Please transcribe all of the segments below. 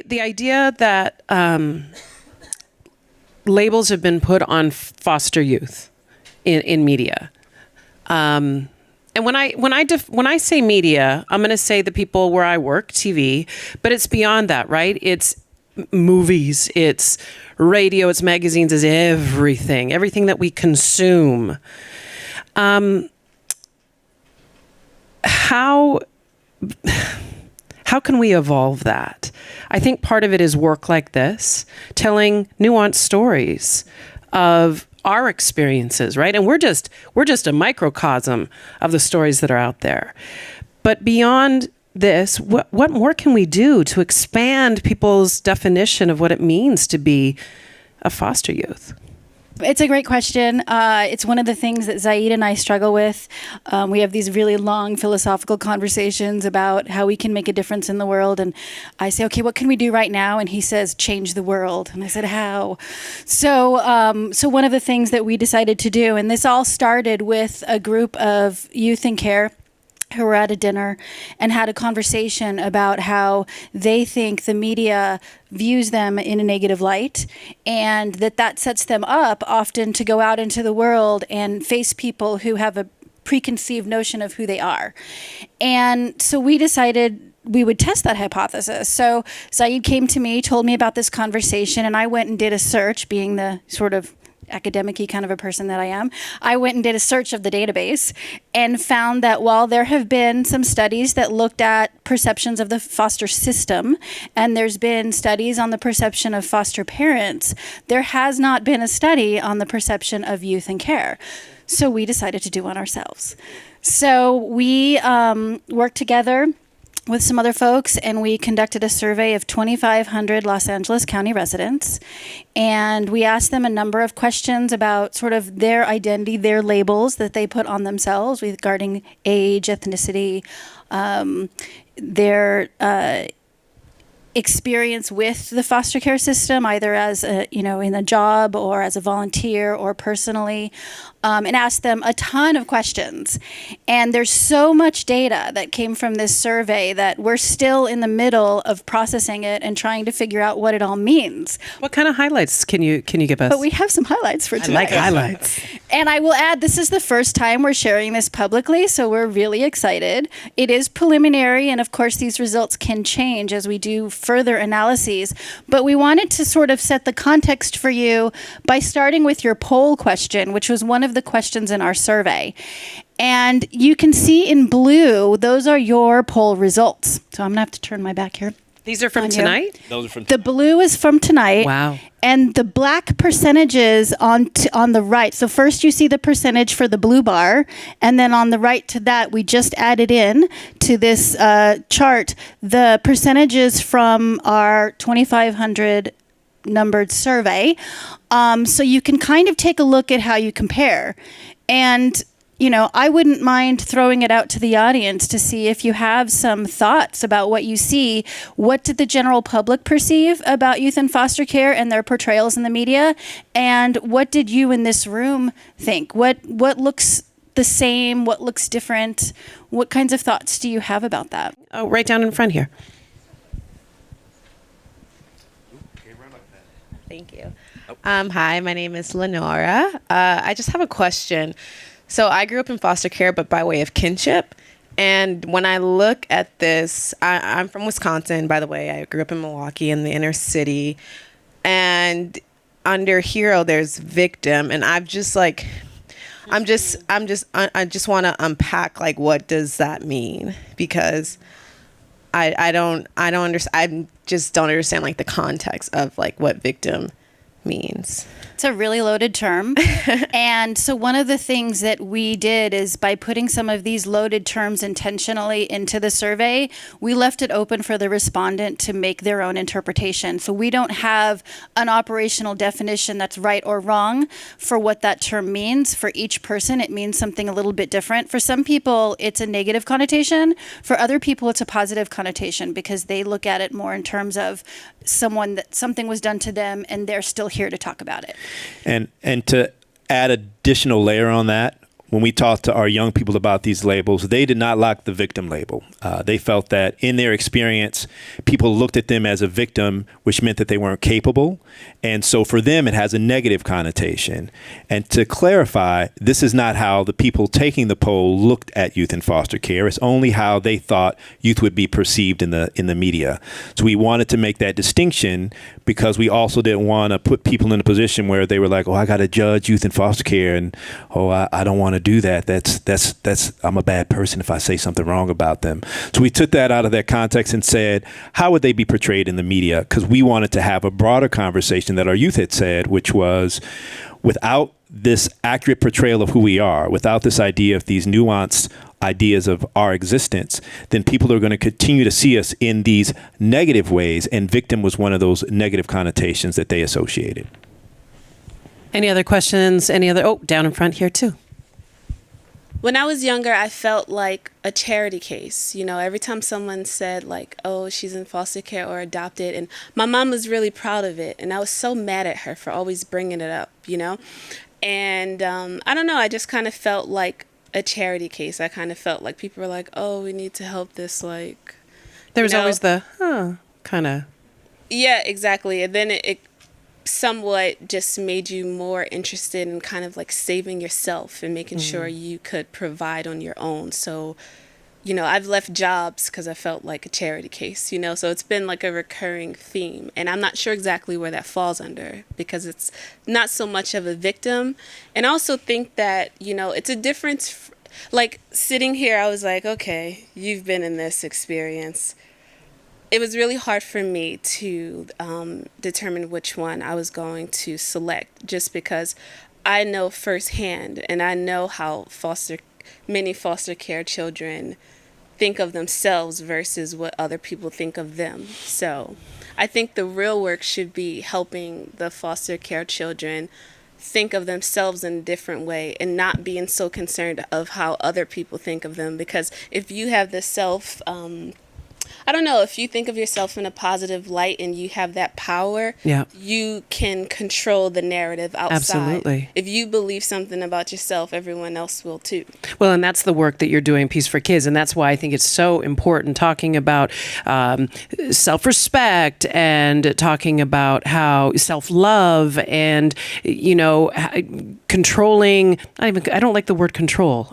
the idea that labels have been put on foster youth in media. And when I say media, I'm going to say the people where I work, TV, but it's beyond that, right? It's movies, it's radio, it's magazines, it's everything that we consume. How can we evolve that? I think part of it is work like this, telling nuanced stories of our experiences, right? And we're just a microcosm of the stories that are out there. But beyond this, what more can we do to expand people's definition of what it means to be a foster youth? It's a great question. It's one of the things that Zaid and I struggle with. We have these really long philosophical conversations about how we can make a difference in the world. And I say, okay, what can we do right now? And he says, change the world. And I said, how? So one of the things that we decided to do, and this all started with a group of youth in care who were at a dinner and had a conversation about how they think the media views them in a negative light, and that sets them up often to go out into the world and face people who have a preconceived notion of who they are. And so we decided we would test that hypothesis. So Zaid came to me, told me about this conversation, and I went and did a search, being the sort of academic-y kind of a person that I am. I went and did a search of the database and found that while there have been some studies that looked at perceptions of the foster system, and there's been studies on the perception of foster parents, there has not been a study on the perception of youth in care. So we decided to do one ourselves. So we worked together with some other folks, and we conducted a survey of 2,500 Los Angeles County residents. And we asked them a number of questions about sort of their identity, their labels that they put on themselves regarding age, ethnicity, their experience with the foster care system, either as in a job or as a volunteer or personally, and asked them a ton of questions. And there's so much data that came from this survey that we're still in the middle of processing it and trying to figure out what it all means. What kind of highlights can you give us? But we have some highlights for today. I like highlights. And I will add, this is the first time we're sharing this publicly, so we're really excited. It is preliminary, and of course these results can change as we do further analyses, but we wanted to sort of set the context for you by starting with your poll question, which was one of the questions in our survey. And you can see in blue, those are your poll results. So I'm gonna have to turn my back here. These are from tonight? Those are from The blue is from tonight. Wow. And the black percentages on the right. So first you see the percentage for the blue bar, and then on the right to that, we just added in to this chart the percentages from our 2,500 numbered survey. So you can kind of take a look at how you compare. And I wouldn't mind throwing it out to the audience to see if you have some thoughts about what you see. What did the general public perceive about youth in foster care and their portrayals in the media? And what did you in this room think? What looks the same? What looks different? What kinds of thoughts do you have about that? Oh, right down in front here. Thank you. Hi, my name is Lenora. I just have a question. So I grew up in foster care, but by way of kinship. And when I look at this, I'm from Wisconsin, by the way. I grew up in Milwaukee in the inner city. And under hero, there's victim. And I just want to unpack, like, what does that mean? Because I just don't understand, like, the context of, like, what victim means. It's a really loaded term. And so one of the things that we did is by putting some of these loaded terms intentionally into the survey, we left it open for the respondent to make their own interpretation. So we don't have an operational definition that's right or wrong for what that term means. For each person, it means something a little bit different. For some people, it's a negative connotation. For other people, it's a positive connotation because they look at it more in terms of something was done to them and they're still here to talk about it. And to add additional layer on that, when we talked to our young people about these labels, they did not like the victim label. They felt that in their experience, people looked at them as a victim, which meant that they weren't capable. And so for them, it has a negative connotation. And to clarify, this is not how the people taking the poll looked at youth in foster care. It's only how they thought youth would be perceived in the media. So we wanted to make that distinction because we also didn't want to put people in a position where they were like, oh, I got to judge youth in foster care, and I don't want to do that. That's I'm a bad person if I say something wrong about them. So we took that out of that context and said, how would they be portrayed in the media? Because we wanted to have a broader conversation that our youth had said, which was, without this accurate portrayal of who we are, without this idea of these nuanced ideas of our existence, then people are going to continue to see us in these negative ways. And victim was one of those negative connotations that they associated. Any other questions? Down in front here too. When I was younger, I felt like a charity case. You know, every time someone said like, oh, she's in foster care or adopted, and my mom was really proud of it. And I was so mad at her for always bringing it up, you know. And I don't know, I just kind of felt like a charity case. I kind of felt like people were like, oh, we need to help this, like. There was always the, kind of. Yeah, exactly. And then it somewhat just made you more interested in kind of like saving yourself and making sure you could provide on your own. So, you know, I've left jobs because I felt like a charity case, you know, so it's been like a recurring theme. And I'm not sure exactly where that falls under, because it's not so much of a victim. And I also think that, you know, it's a difference. Like sitting here, I was like, okay, you've been in this experience. It was really hard for me to determine which one I was going to select, just because I know firsthand, and I know how many foster care children think of themselves versus what other people think of them. So I think the real work should be helping the foster care children think of themselves in a different way and not being so concerned of how other people think of them. Because if you have the I don't know, if you think of yourself in a positive light and you have that power, you can control the narrative outside. Absolutely. If you believe something about yourself, everyone else will too. Well, and that's the work that you're doing, Peace for Kids. And that's why I think it's so important talking about self-respect and talking about how self-love and, you know, controlling. I don't like the word control.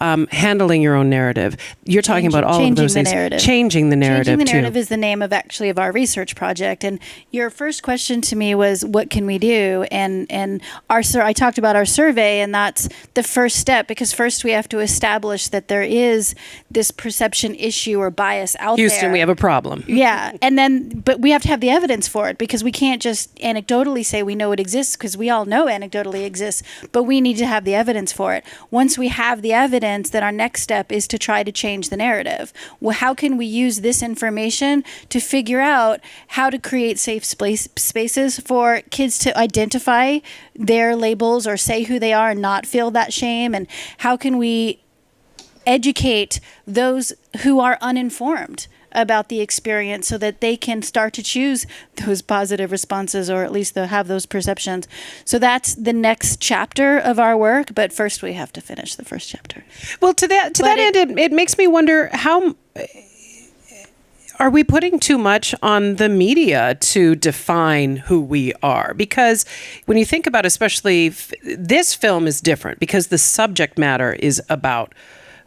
Handling your own narrative. You're talking about all of those things. Changing the narrative. Changing the narrative is the name of our research project. And your first question to me was, what can we do? And I talked about our survey, and that's the first step, because first we have to establish that there is this perception issue or bias out there. Houston, we have a problem. Yeah. But we have to have the evidence for it, because we can't just anecdotally say we know it exists, because we all know anecdotally exists, but we need to have the evidence for it. Once we have the evidence, then our next step is to try to change the narrative. Well, how can we use this information to figure out how to create safe spaces for kids to identify their labels or say who they are and not feel that shame? And how can we educate those who are uninformed about the experience so that they can start to choose those positive responses, or at least have those perceptions? So that's the next chapter of our work, but first we have to finish the first chapter. Well, to that end, it makes me wonder, how are we putting too much on the media to define who we are? Because when you think about, especially this film is different because the subject matter is about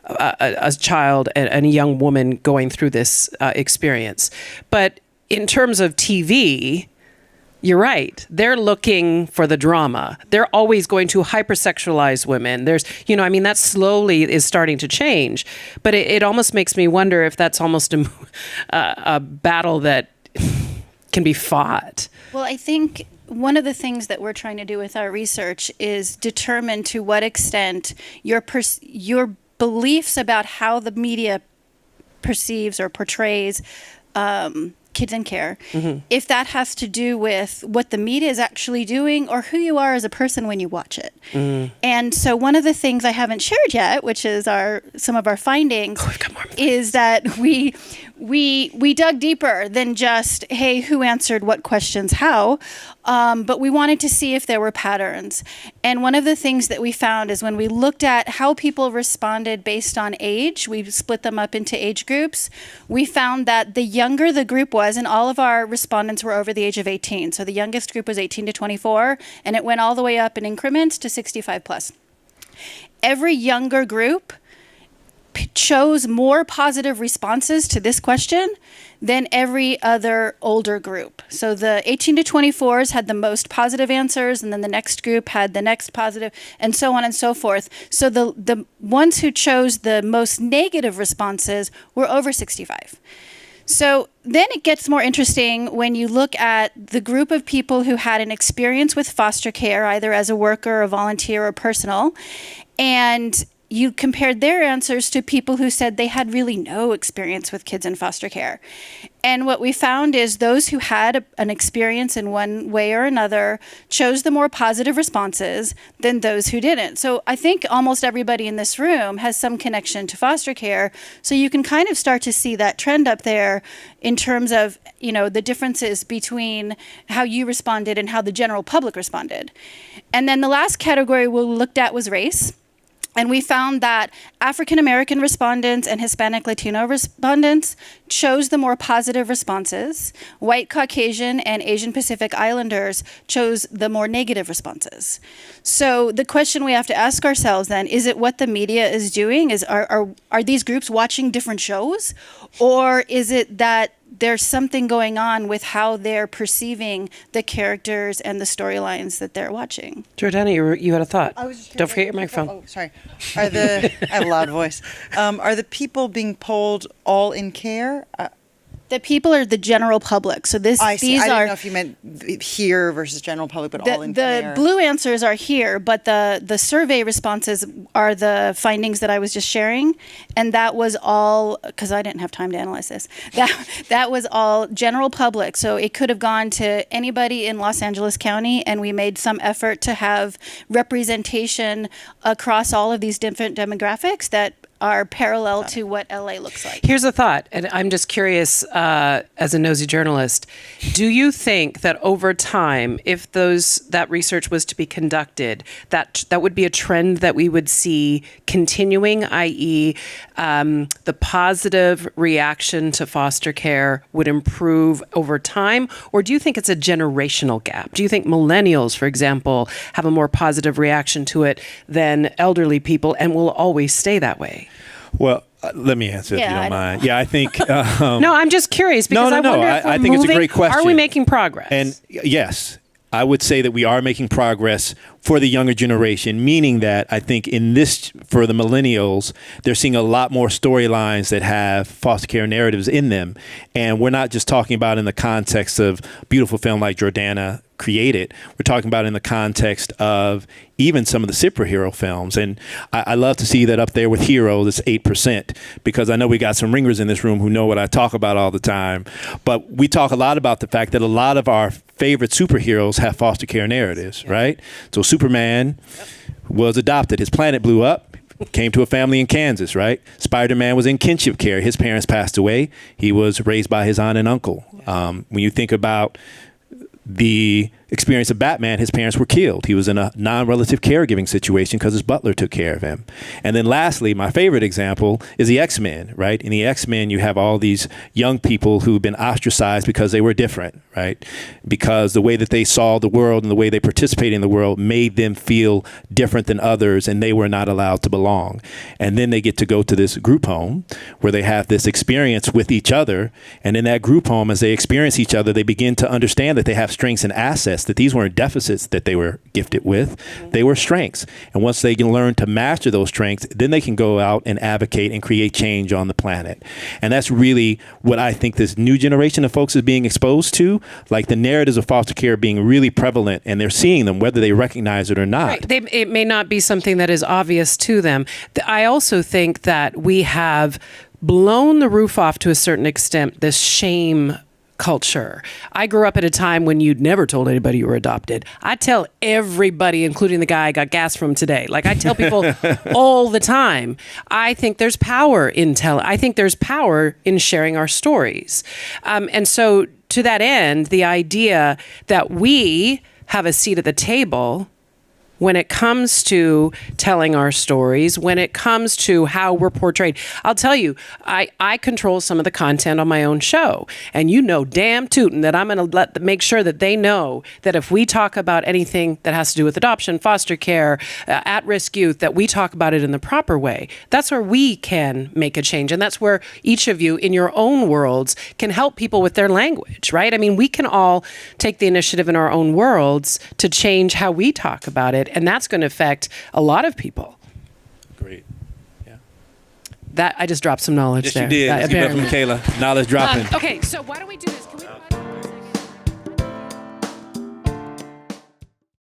a child and a young woman going through this experience. But in terms of TV, you're right. They're looking for the drama. They're always going to hypersexualize women. That slowly is starting to change. But it almost makes me wonder if that's almost a battle that can be fought. Well, I think one of the things that we're trying to do with our research is determine to what extent your beliefs about how the media perceives or portrays kids in care, if that has to do with what the media is actually doing or who you are as a person when you watch it. And so one of the things I haven't shared yet, which is some of our findings, is that we dug deeper than just, hey, who answered what questions how. But we wanted to see if there were patterns. And one of the things that we found is when we looked at how people responded based on age, we split them up into age groups, we found that the younger the group was, and all of our respondents were over the age of 18. So the youngest group was 18 to 24, and it went all the way up in increments to 65 plus. Every younger group chose more positive responses to this question than every other older group. So the 18 to 24s had the most positive answers, and then the next group had the next positive, and so on and so forth. So the ones who chose the most negative responses were over 65. So then it gets more interesting when you look at the group of people who had an experience with foster care, either as a worker, a volunteer, or personal, and you compared their answers to people who said they had really no experience with kids in foster care. And what we found is those who had an experience in one way or another chose the more positive responses than those who didn't. So I think almost everybody in this room has some connection to foster care. So you can kind of start to see that trend up there in terms of, the differences between how you responded and how the general public responded. And then the last category we looked at was race. And we found that African American respondents and Hispanic Latino respondents chose the more positive responses. White Caucasian and Asian Pacific Islanders chose the more negative responses. So the question we have to ask ourselves then, is it what the media is doing? Are these groups watching different shows? Or is it that there's something going on with how they're perceiving the characters and the storylines that they're watching? Jordana, you had a thought. I was just Don't forget your microphone. Oh, sorry. I have a loud voice. Are the people being polled all in care? The people are the general public. So I see. these I didn't are know if you meant here versus general public, but all in the care. blue answers are here, but the survey responses are the findings that I was just sharing, and that was all because I didn't have time to analyze this. That was all general public. So it could have gone to anybody in Los Angeles County, and we made some effort to have representation across all of these different demographics that are parallel to what LA looks like. Here's a thought, and I'm just curious, as a nosy journalist, do you think that over time, if that research was to be conducted, that would be a trend that we would see continuing, i.e., the positive reaction to foster care would improve over time? Or do you think it's a generational gap? Do you think millennials, for example, have a more positive reaction to it than elderly people and will always stay that way? Well, let me answer if you don't mind. Yeah, I think. No, I'm just curious because I wonder if we're I think moving. it's a great question. Are we making progress? And yes, I would say that we are making progress for the younger generation, meaning that I think for the millennials, they're seeing a lot more storylines that have foster care narratives in them. And we're not just talking about in the context of beautiful film like Jordana created. We're talking about in the context of even some of the superhero films. And I love to see that up there with Hero, this 8%, because I know we got some ringers in this room who know what I talk about all the time. But we talk a lot about the fact that a lot of our favorite superheroes have foster care narratives, right? So Superman was adopted. His planet blew up. Came to a family in Kansas, right? Spider-Man was in kinship care. His parents passed away. He was raised by his aunt and uncle. When you think about the experience of Batman, his parents were killed. He was in a non-relative caregiving situation because his butler took care of him. And then lastly, my favorite example is the X-Men, right? In the X-Men, you have all these young people who've been ostracized because they were different, right? Because the way that they saw the world and the way they participated in the world made them feel different than others, and they were not allowed to belong. And then they get to go to this group home where they have this experience with each other. And in that group home, as they experience each other, they begin to understand that they have strengths and assets, that these weren't deficits that they were gifted with, they were strengths. And once they can learn to master those strengths, then they can go out and advocate and create change on the planet. And that's really what I think this new generation of folks is being exposed to, like the narratives of foster care being really prevalent, and they're seeing them whether they recognize it or not. Right. It may not be something that is obvious to them. I also think that we have blown the roof off to a certain extent, this shame culture. I grew up at a time when you'd never told anybody you were adopted. I tell everybody, including the guy I got gas from today. Like I tell people all the time. I think there's power in I think there's power in sharing our stories. And so to that end, the idea that we have a seat at the table when it comes to telling our stories, when it comes to how we're portrayed. I'll tell you, I control some of the content on my own show. And you know damn tootin' that I'm going to make sure that they know that if we talk about anything that has to do with adoption, foster care, at-risk youth, that we talk about it in the proper way. That's where we can make a change. And that's where each of you in your own worlds can help people with their language, right? I mean, we can all take the initiative in our own worlds to change how we talk about it. And that's going to affect a lot of people. Great. Yeah. That I just dropped some knowledge Yes, there. you did. Let's give it up for Michaela. Knowledge dropping. Okay, so why don't we do this? Can we